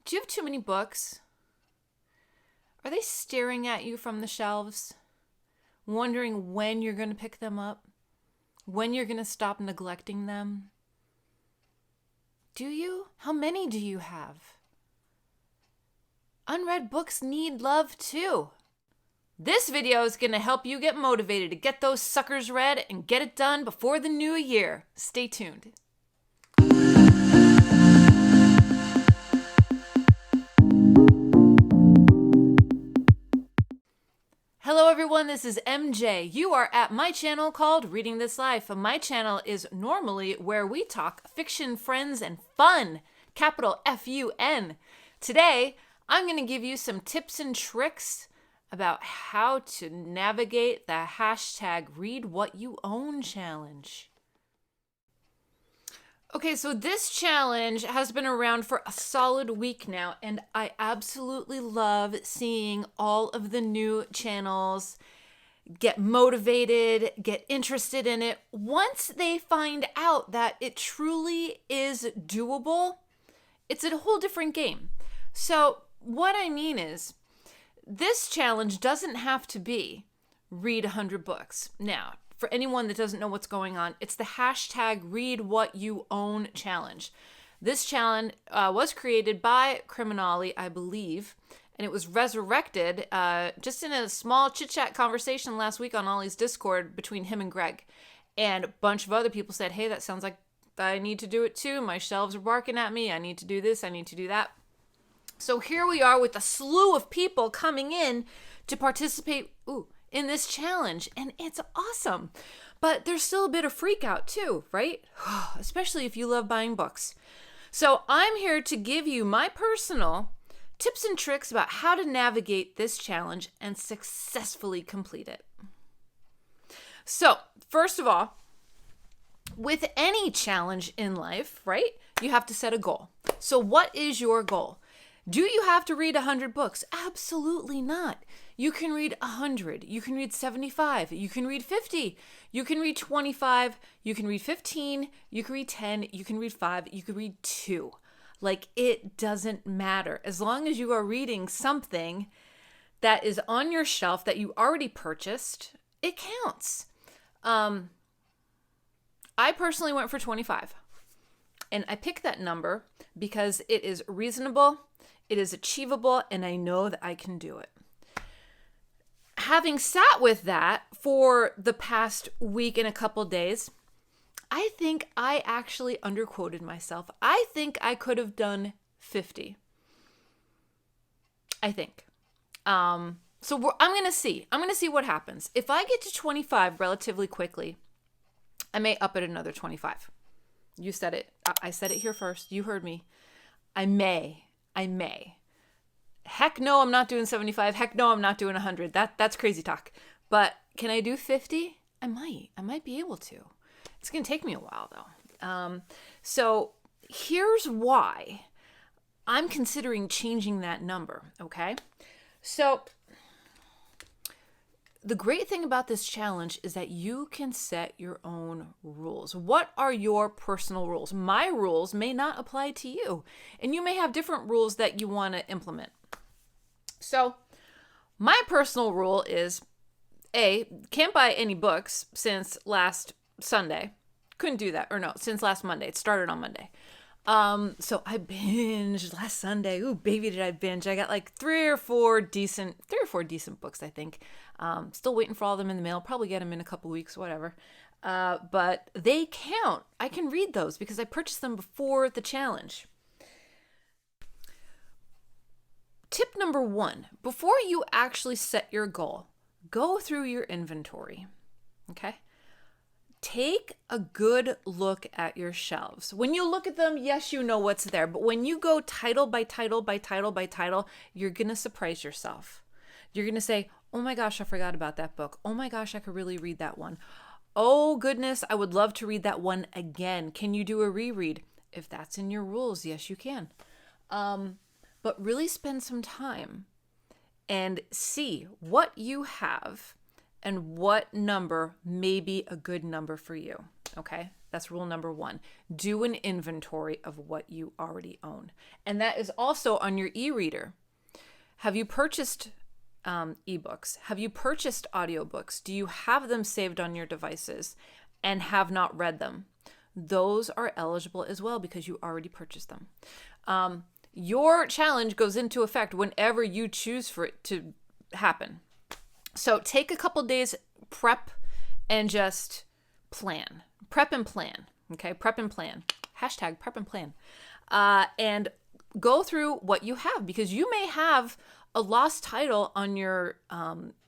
Do you have too many books? Are they staring at you from the shelves, wondering when you're going to pick them up, when you're going to stop neglecting them? Do you? How many do you have? Unread books need love too. This video is going to help you get motivated to get those suckers read and get it done before the new year. Stay tuned. Hello everyone, this is MJ. You are at my channel called Reading This Life. My channel is normally where we talk fiction, friends, and fun. Capital F-U-N. Today, I'm going to give you some tips and tricks about how to navigate the hashtag readwhatyouownchallenge. Okay, so this challenge has been around for a solid week now, and I absolutely love seeing all of the new channels get motivated, get interested in it. Once they find out that it truly is doable, it's a whole different game. So what I mean is, this challenge doesn't have to be read 100 books. Now, for anyone that doesn't know what's going on, it's the hashtag readwhatyouownchallenge. This challenge was created by Criminali, I believe, and it was resurrected just in a small chit-chat conversation last week on Ollie's Discord between him and Greg. And a bunch of other people said, hey, that sounds like I need to do it too. My shelves are barking at me. I need to do this. I need to do that. So here we are with a slew of people coming in to participate in this challenge, and it's awesome. But there's still a bit of freak out too, right? Especially if you love buying books. So I'm here to give you my personal tips and tricks about how to navigate this challenge and successfully complete it. So first of all, with any challenge in life, right, you have to set a goal. So what is your goal? Do you have to read 100 books? Absolutely not. You can read 100. You can read 75. You can read 50. You can read 25. You can read 15. You can read 10. You can read 5. You can read 2. Like, it doesn't matter. As long as you are reading something that is on your shelf that you already purchased, it counts. I personally went for 25. And I picked that number because it is reasonable. It is achievable, and I know that I can do it. Having sat with that for the past week and a couple days, I think I actually underquoted myself. I think I could have done 50. I think. I'm going to see. I'm going to see what happens. If I get to 25 relatively quickly, I may up it another 25. You said it. I said it here first. You heard me. I may. Heck no, I'm not doing 75. Heck no, I'm not doing 100. That's crazy talk. But can I do 50? I might be able to. It's going to take me a while though. So here's why I'm considering changing that number, okay? So the great thing about this challenge is that you can set your own rules. What are your personal rules? My rules may not apply to you, and you may have different rules that you want to implement. So my personal rule is, can't buy any books since last Sunday. Couldn't do that. Or no, since last Monday. It started on Monday. So I binged last Sunday. Ooh, baby, did I binge. I got like three or four decent books, I think. Still waiting for all of them in the mail. Probably get them in a couple weeks, whatever. But they count. I can read those because I purchased them before the challenge. Tip number 1, before you actually set your goal, go through your inventory, okay? Take a good look at your shelves. When you look at them, yes, you know what's there, but when you go title by title by title by title, you're going to surprise yourself. You're going to say, oh my gosh, I forgot about that book. Oh my gosh, I could really read that one. Oh goodness, I would love to read that one again. Can you do a reread? If that's in your rules, yes, you can. But really spend some time and see what you have and what number may be a good number for you, okay? That's rule number 1. Do an inventory of what you already own. And that is also on your e-reader. Have you purchased ebooks? Have you purchased audiobooks? Do you have them saved on your devices and have not read them? Those are eligible as well because you already purchased them. Your challenge goes into effect whenever you choose for it to happen. So take a couple days, prep, and just plan. Prep and plan. Okay, prep and plan. Hashtag prep and plan. And go through what you have, because you may have a lost title on your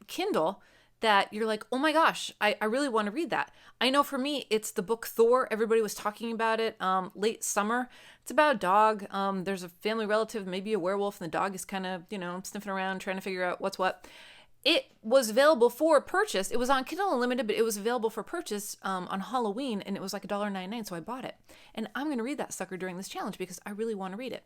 Kindle that you're like, oh my gosh, I really want to read that. I know for me, it's the book Thor. Everybody was talking about it late summer. It's about a dog. There's a family relative, maybe a werewolf, and the dog is kind of, sniffing around trying to figure out what's what. It was available for purchase. It was on Kindle Unlimited, but it was available for purchase on Halloween, and it was like $1.99, so I bought it. And I'm going to read that sucker during this challenge because I really want to read it.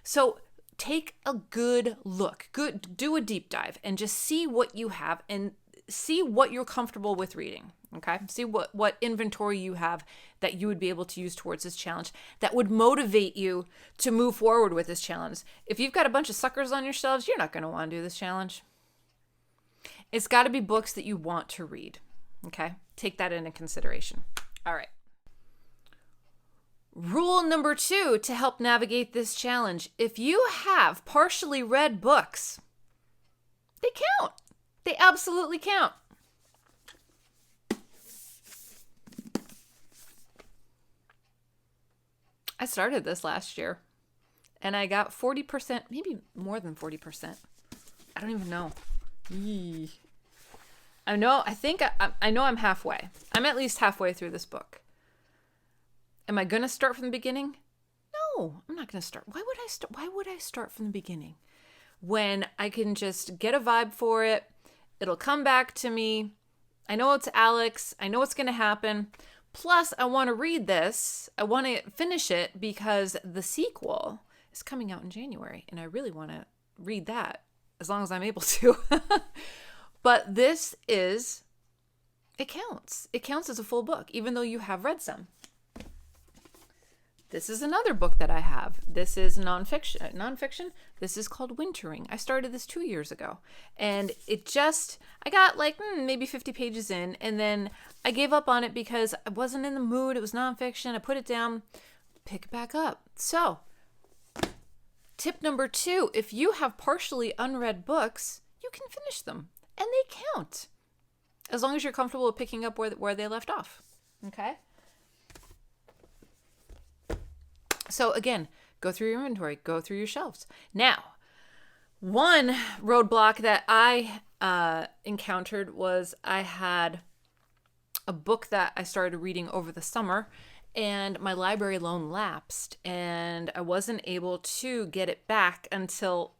So take a good look, do a deep dive, and just see what you have and see what you're comfortable with reading, okay? See what inventory you have that you would be able to use towards this challenge that would motivate you to move forward with this challenge. If you've got a bunch of suckers on your shelves, you're not going to want to do this challenge. It's got to be books that you want to read, okay? Take that into consideration. All right. Rule number 2 to help navigate this challenge. If you have partially read books, they count. They absolutely count. I started this last year and I got 40%, maybe more than 40%. I don't even know. Yee. I know I'm halfway. I'm at least halfway through this book. Am I going to start from the beginning? No, I'm not going to start. Why would I start from the beginning when I can just get a vibe for it? It'll come back to me. I know it's Alex. I know what's going to happen. Plus, I want to read this. I want to finish it because the sequel is coming out in January, and I really want to read that as long as I'm able to. But it counts. It counts as a full book, even though you have read some. This is another book that I have. This is nonfiction. This is called Wintering. I started this 2 years ago. And I got like maybe 50 pages in, and then I gave up on it because I wasn't in the mood. It was nonfiction. I put it down, pick it back up. So, tip number 2, if you have partially unread books, you can finish them, and they count. As long as you're comfortable with picking up where they left off. Okay? So again, go through your inventory, go through your shelves. Now, one roadblock that I encountered was I had a book that I started reading over the summer, and my library loan lapsed, and I wasn't able to get it back until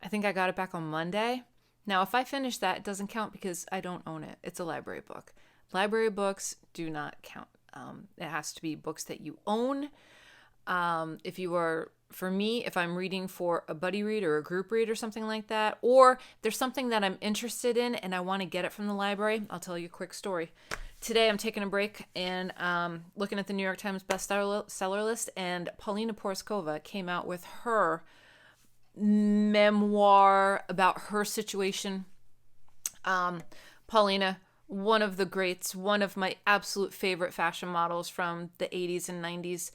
I think I got it back on Monday. Now, if I finish that, it doesn't count because I don't own it. It's a library book. Library books do not count. It has to be books that you own. If I'm reading for a buddy read or a group read or something like that, or there's something that I'm interested in and I want to get it from the library, I'll tell you a quick story. Today I'm taking a break and looking at the New York Times bestseller list, and Paulina Poroskova came out with her memoir about her situation. Paulina, one of the greats, one of my absolute favorite fashion models from the 80s and 90s.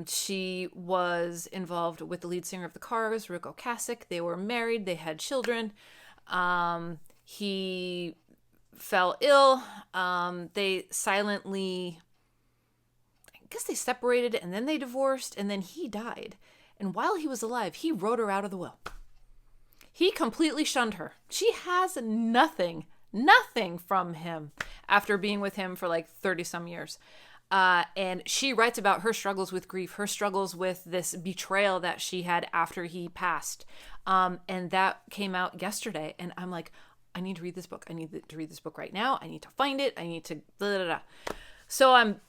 She was involved with the lead singer of the Cars, Rick Ocasek. They were married. They had children. He fell ill. They silently, I guess they separated and then they divorced and then he died. And while he was alive, he wrote her out of the will. He completely shunned her. She has nothing from him after being with him for like 30 some years. And she writes about her struggles with grief, her struggles with this betrayal that she had after he passed. And that came out yesterday. And I'm like, I need to read this book. I need to read this book right now. I need to find it. I need to blah, blah, blah. So I'm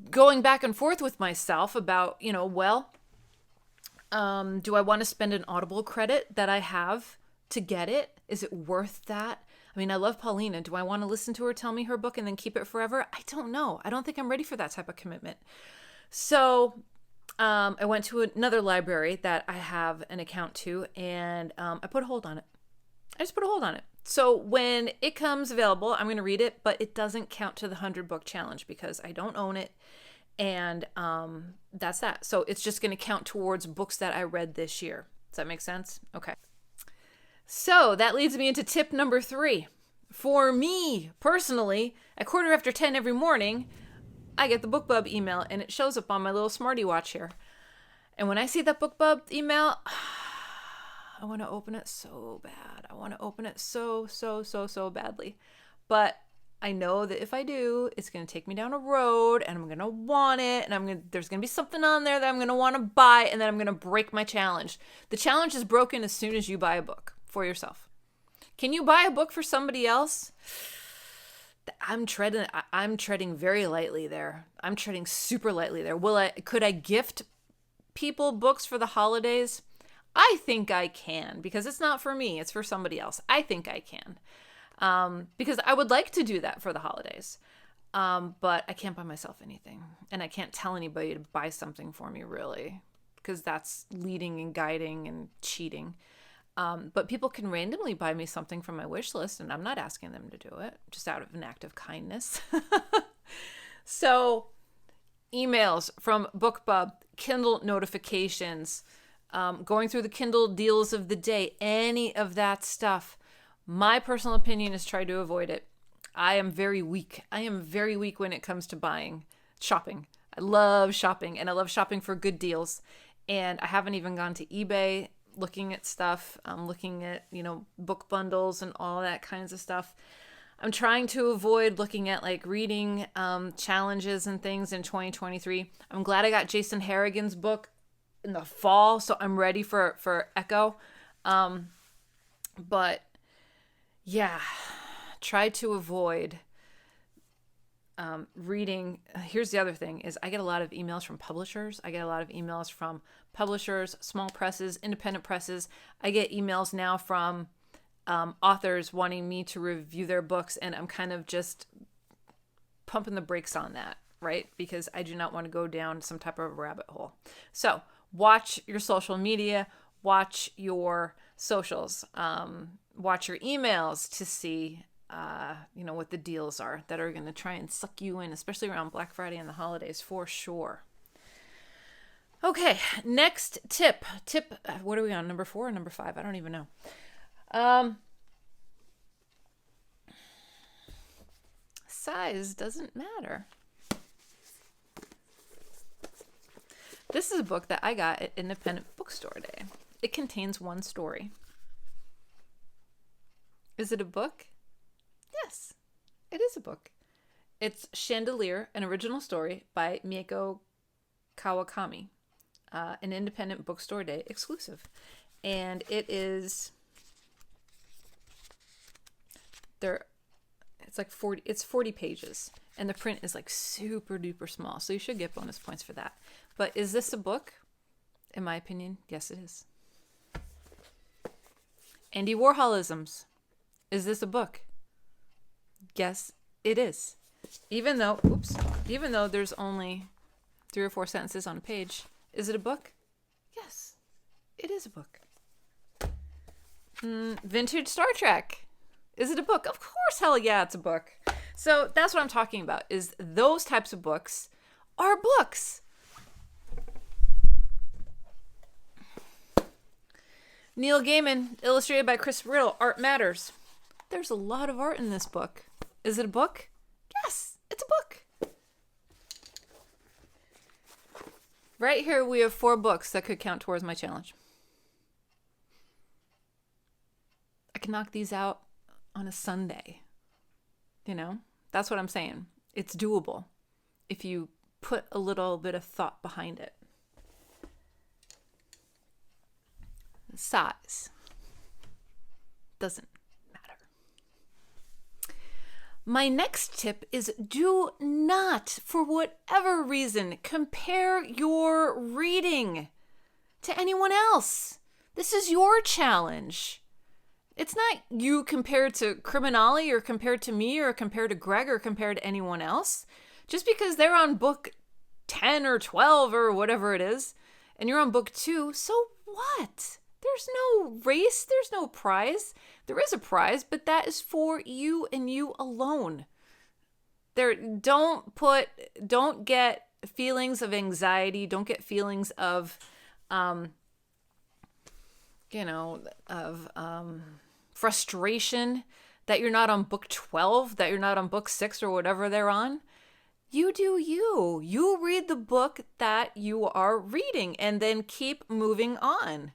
going back and forth with myself about, do I want to spend an Audible credit that I have to get it? Is it worth that? I mean, I love Paulina. Do I want to listen to her tell me her book and then keep it forever? I don't know. I don't think I'm ready for that type of commitment. So I went to another library that I have an account to, and I put a hold on it. I just put a hold on it. So when it comes available, I'm going to read it, but it doesn't count to the 100 book challenge because I don't own it. And that's that. So it's just going to count towards books that I read this year. Does that make sense? Okay. So that leads me into tip number 3. For me, personally, at 10:15 every morning, I get the BookBub email, and it shows up on my little smarty watch here. And when I see that BookBub email, I want to open it so bad. I want to open it so badly. But I know that if I do, it's going to take me down a road, and I'm going to want it, and there's going to be something on there that I'm going to want to buy, and then I'm going to break my challenge. The challenge is broken as soon as you buy a book for yourself. Can you buy a book for somebody else? I'm treading very lightly there. I'm treading super lightly there. Could I gift people books for the holidays? I think I can, because it's not for me, it's for somebody else. I think I can. Because I would like to do that for the holidays. But I can't buy myself anything, and I can't tell anybody to buy something for me, really, because that's leading and guiding and cheating. But people can randomly buy me something from my wish list, and I'm not asking them to do it, just out of an act of kindness. So emails from BookBub, Kindle notifications, going through the Kindle deals of the day, any of that stuff. My personal opinion is try to avoid it. I am very weak. I am very weak when it comes to shopping. I love shopping, and I love shopping for good deals. And I haven't even gone to eBay looking at stuff. I'm looking at, book bundles and all that kinds of stuff. I'm trying to avoid looking at like reading challenges and things in 2023. I'm glad I got Jason Harrigan's book in the fall, so I'm ready for Echo. But yeah, try to avoid reading. Here's the other thing is I get a lot of emails from publishers. Small presses, independent presses. I get emails now from authors wanting me to review their books, and I'm kind of just pumping the brakes on that, right? Because I do not want to go down some type of rabbit hole. So watch your social media, watch your socials, watch your emails to see what the deals are that are going to try and suck you in, especially around Black Friday and the holidays, for sure. Okay, next tip. What are we on? Number 4 or number 5? I don't even know. Size doesn't matter. This is a book that I got at Independent Bookstore Day. It contains 1 story. Is it a book? Yes, it is a book. It's Chandelier, an original story by Mieko Kawakami, an Independent Bookstore Day exclusive. And it is it's 40 pages, and the print is like super duper small, so you should get bonus points for that. But is this a book? In my opinion, yes it is. Andy Warholisms. Is this a book? Yes, it is. Even though there's only 3 or 4 sentences on a page, is it a book? Yes, it is a book. Vintage Star Trek. Is it a book? Of course, hell yeah, it's a book. So that's what I'm talking about, is those types of books are books. Neil Gaiman, illustrated by Chris Riddle, Art Matters. There's a lot of art in this book. Is it a book? Yes, it's a book. Right here we have 4 books that could count towards my challenge. I can knock these out on a Sunday. That's what I'm saying. It's doable if you put a little bit of thought behind it. Size doesn't matter. My next tip is do not, for whatever reason, compare your reading to anyone else. This is your challenge. It's not you compared to Criminale or compared to me or compared to Greg or compared to anyone else. Just because they're on book 10 or 12 or whatever it is, and you're on book 2, so what? There's no race, there's no prize. There is a prize, but that is for you and you alone. Don't get feelings of anxiety, don't get feelings of frustration that you're not on book 12, that you're not on book 6 or whatever they're on. You do you. You read the book that you are reading and then keep moving on.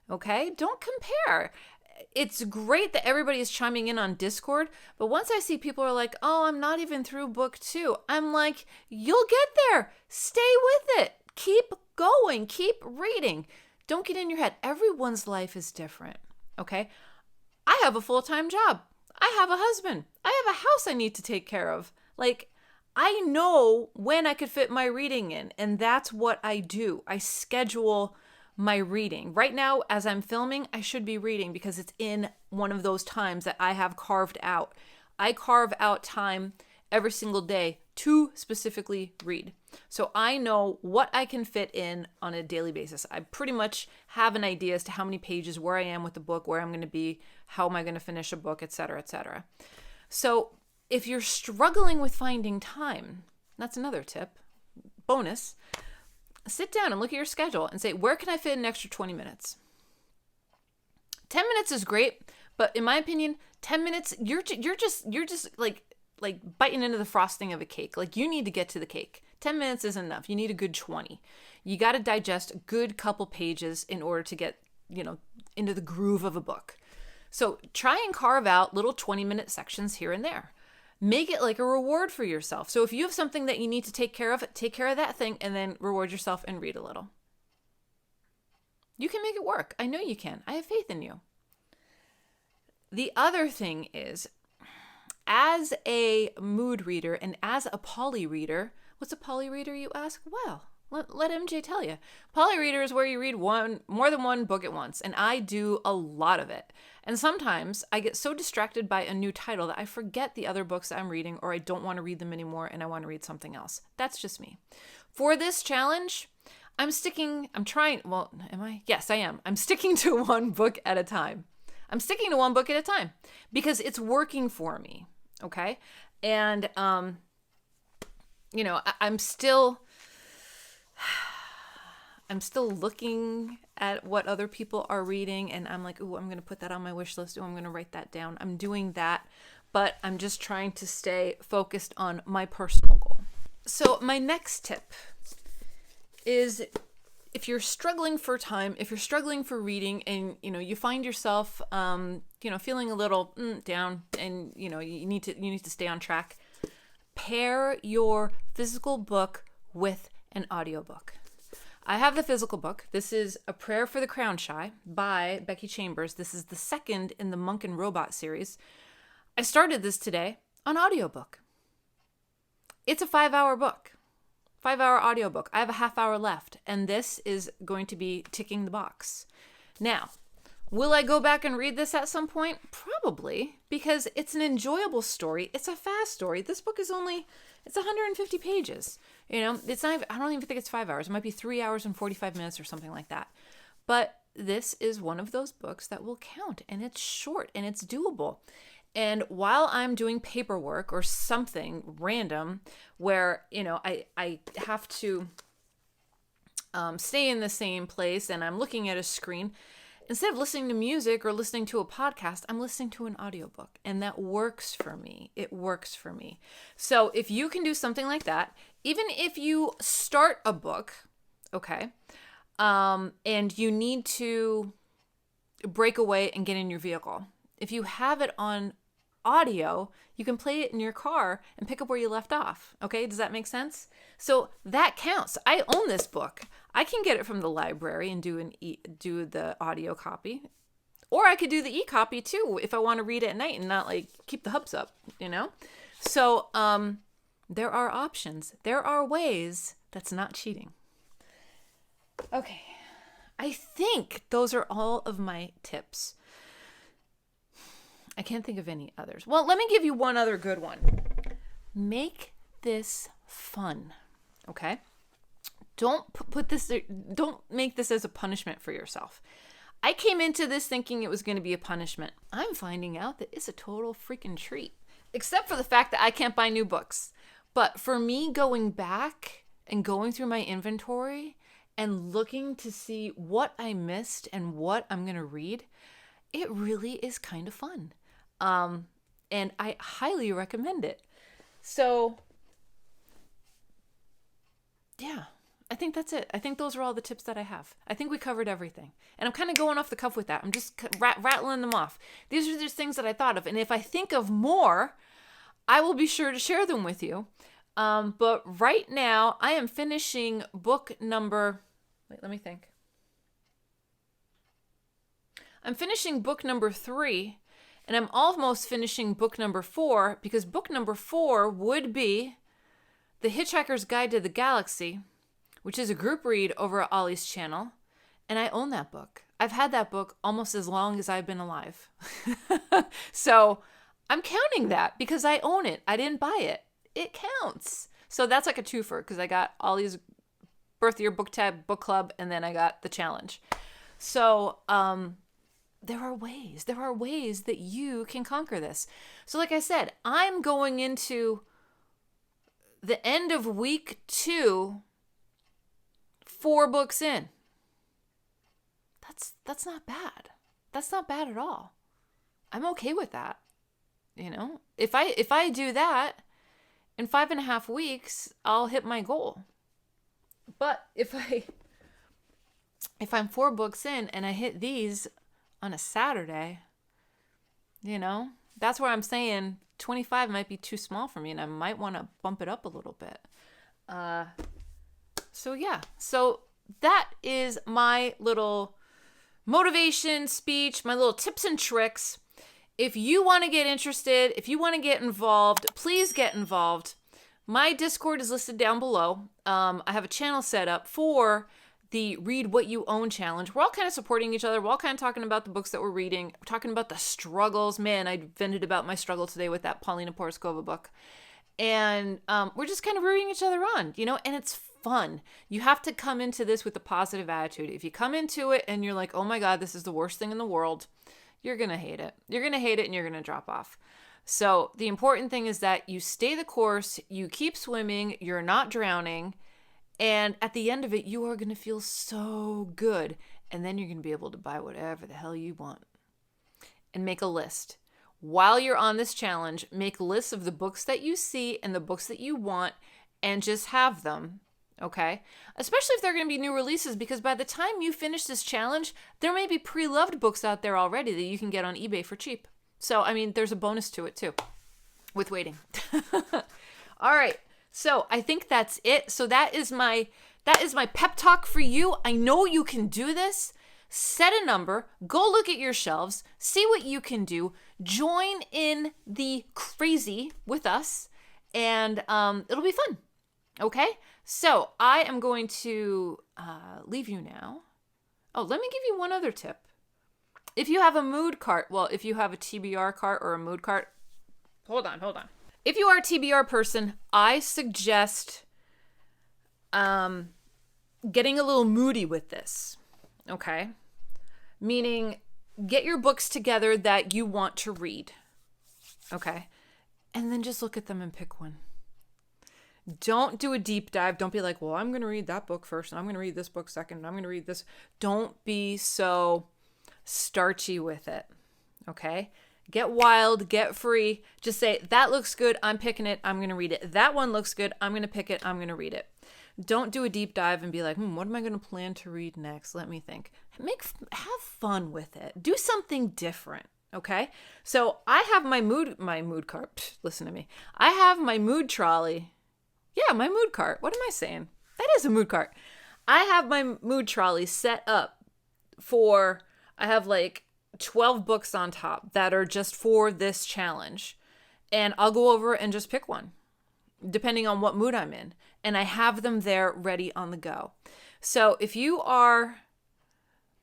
Okay? Don't compare. It's great that everybody is chiming in on Discord, but once I see people are like, oh, I'm not even through book 2, I'm like, you'll get there. Stay with it. Keep going. Keep reading. Don't get in your head. Everyone's life is different. Okay? I have a full-time job. I have a husband. I have a house I need to take care of. Like, I know when I could fit my reading in, and that's what I do. I schedule my reading. Right now, as I'm filming, I should be reading because it's in one of those times that I have carved out. I carve out time every single day to specifically read. So I know what I can fit in on a daily basis. I pretty much have an idea as to how many pages, where I am with the book, where I'm going to be, how am I going to finish a book, etc., etc. So if you're struggling with finding time, that's another tip, bonus, sit down and look at your schedule and say, where can I fit an extra 20 minutes? 10 minutes is great, but in my opinion, 10 minutes, you're just like biting into the frosting of a cake. Like, you need to get to the cake. 10 minutes isn't enough. You need a good 20. You got to digest a good couple pages in order to get, into the groove of a book. So try and carve out little 20-minute sections here and there. Make it like a reward for yourself. So if you have something that you need to take care of that thing and then reward yourself and read a little. You can make it work. I know you can. I have faith in you. The other thing is, as a mood reader and as a poly reader, what's a poly reader, you ask? Well, let MJ tell you. Poly reader is where you read more than one book at once, and I do a lot of it. And sometimes I get so distracted by a new title that I forget the other books I'm reading, or I don't want to read them anymore and I want to read something else. That's just me. For this challenge, am I? Yes, I am. I'm sticking to one book at a time. Because it's working for me. Okay? And, I'm still looking at what other people are reading, and I'm like, ooh, I'm going to put that on my wish list. Ooh, I'm going to write that down. I'm doing that, but I'm just trying to stay focused on my personal goal. So my next tip is, if you're struggling for time, if you're struggling for reading, and, you find yourself, feeling a little down, and, you need to stay on track, pair your physical book with an audiobook. I have the physical book. This is A Prayer for the Crown Shy by Becky Chambers. This is the second in the Monk and Robot series. I started this today on audiobook. It's a 5-hour book, 5-hour audiobook. I have a half hour left, and this is going to be ticking the box. Now, will I go back and read this at some point? Probably, because it's an enjoyable story. It's a fast story. This book is it's 150 pages. It's not even, I don't even think it's 5 hours. It might be 3 hours and 45 minutes or something like that. But this is one of those books that will count, and it's short and it's doable. And while I'm doing paperwork or something random where, I have to stay in the same place and I'm looking at a screen, instead of listening to music or listening to a podcast, I'm listening to an audiobook, and that works for me. It works for me. So if you can do something like that, even if you start a book, okay, and you need to break away and get in your vehicle, if you have it on audio, you can play it in your car and pick up where you left off. Okay, does that make sense? So that counts. I own this book. I can get it from the library and do the audio copy, or I could do the e-copy too if I want to read it at night and not keep the hubs up. So there are options. There are ways that's not cheating. Okay, I think those are all of my tips. I can't think of any others. Well, let me give you one other good one. Make this fun, okay? Don't don't make this as a punishment for yourself. I came into this thinking it was going to be a punishment. I'm finding out that it's a total freaking treat, except for the fact that I can't buy new books. But for me, going back and going through my inventory and looking to see what I missed and what I'm going to read, it really is kind of fun. And I highly recommend it. So, yeah, I think that's it. I think those are all the tips that I have. I think we covered everything. And I'm kind of going off the cuff with that. I'm just rattling them off. These are just things that I thought of. And if I think of more, I will be sure to share them with you. But right now, I am finishing book number... Wait, let me think. I'm finishing book number 3, and I'm almost finishing book number 4, because book number 4 would be The Hitchhiker's Guide to the Galaxy, which is a group read over at Ollie's channel, and I own that book. I've had that book almost as long as I've been alive. So I'm counting that because I own it. I didn't buy it. It counts. So that's like a twofer, because I got Ollie's Birth Year Book Tab Book Club, and then I got the challenge. So there are ways that you can conquer this. So like I said, I'm going into the end of week 2, 4 books in. That's not bad. That's not bad at all. I'm okay with that. You know, if I do that in 5.5 weeks, I'll hit my goal. But if I'm 4 books in and I hit these on a Saturday, you know, that's where I'm saying 25 might be too small for me, and I might want to bump it up a little bit. So yeah, so that is my little motivation speech, my little tips and tricks. If you want to get interested, if you want to get involved, please get involved. My Discord is listed down below. I have a channel set up for the Read What You Own challenge. We're all kind of supporting each other. We're all kind of talking about the books that we're reading. We're talking about the struggles. Man, I vented about my struggle today with that Paulina Poroskova book. And we're just kind of rooting each other on, you know, and it's fun. You have to come into this with a positive attitude. If you come into it and you're like, oh my God, this is the worst thing in the world, you're going to hate it. You're going to hate it and you're going to drop off. So the important thing is that you stay the course, you keep swimming, you're not drowning, and at the end of it, you are going to feel so good. And then you're going to be able to buy whatever the hell you want. And make a list. While you're on this challenge, make lists of the books that you see and the books that you want, and just have them, okay? Especially if they're going to be new releases, because by the time you finish this challenge, there may be pre-loved books out there already that you can get on eBay for cheap. So, I mean, there's a bonus to it too, with waiting. All right. So I think that's it. So that is my pep talk for you. I know you can do this. Set a number, go look at your shelves, see what you can do, join in the crazy with us, and it'll be fun. Okay? So I am going to leave you now. Oh, let me give you one other tip. If you have a mood cart, well, if you have a TBR cart or a mood cart, hold on. If you are a TBR person, I suggest getting a little moody with this, okay? Meaning, get your books together that you want to read, okay? And then just look at them and pick one. Don't do a deep dive. Don't be like, well, I'm going to read that book first, and I'm going to read this book second, and I'm going to read this. Don't be so starchy with it, okay? Get wild, get free. Just say, that looks good, I'm picking it, I'm going to read it. That one looks good, I'm going to pick it, I'm going to read it. Don't do a deep dive and be like, what am I going to plan to read next? Let me think. Have fun with it. Do something different, okay? So I have my mood cart. Listen to me. I have my mood trolley. Yeah, my mood cart. What am I saying? That is a mood cart. I have my mood trolley set up for... I have like 12 books on top that are just for this challenge. And I'll go over and just pick one, depending on what mood I'm in. And I have them there ready on the go. So if you are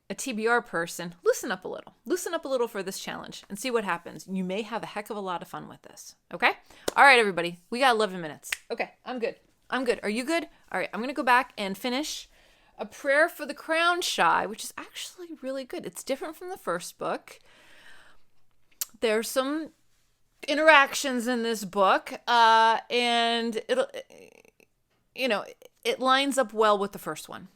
a TBR person, loosen up a little. Loosen up a little for this challenge and see what happens. You may have a heck of a lot of fun with this. Okay? All right, everybody. We got 11 minutes. Okay, I'm good. I'm good. Are you good? All right, I'm going to go back and finish A Prayer for the Crown Shy, which is actually really good. It's different from the first book. There's some interactions in this book, and it lines up well with the first one.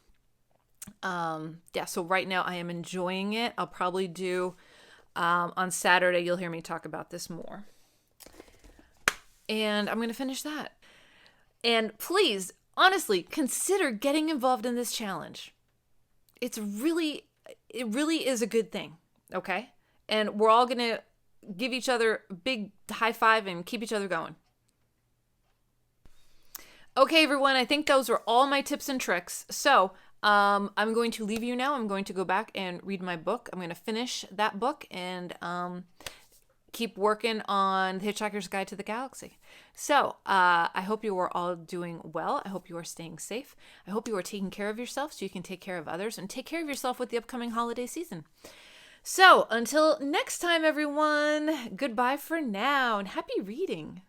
So right now I am enjoying it. I'll probably do, on Saturday, you'll hear me talk about this more. And I'm going to finish that. And please, honestly, consider getting involved in this challenge. It really is a good thing, okay? And we're all going to give each other a big high five and keep each other going. Okay, everyone, I think those are all my tips and tricks. So I'm going to leave you now. I'm going to go back and read my book. I'm going to finish that book and keep working on The Hitchhiker's Guide to the Galaxy. So I hope you are all doing well. I hope you are staying safe. I hope you are taking care of yourself so you can take care of others and take care of yourself with the upcoming holiday season. So until next time, everyone, goodbye for now and happy reading.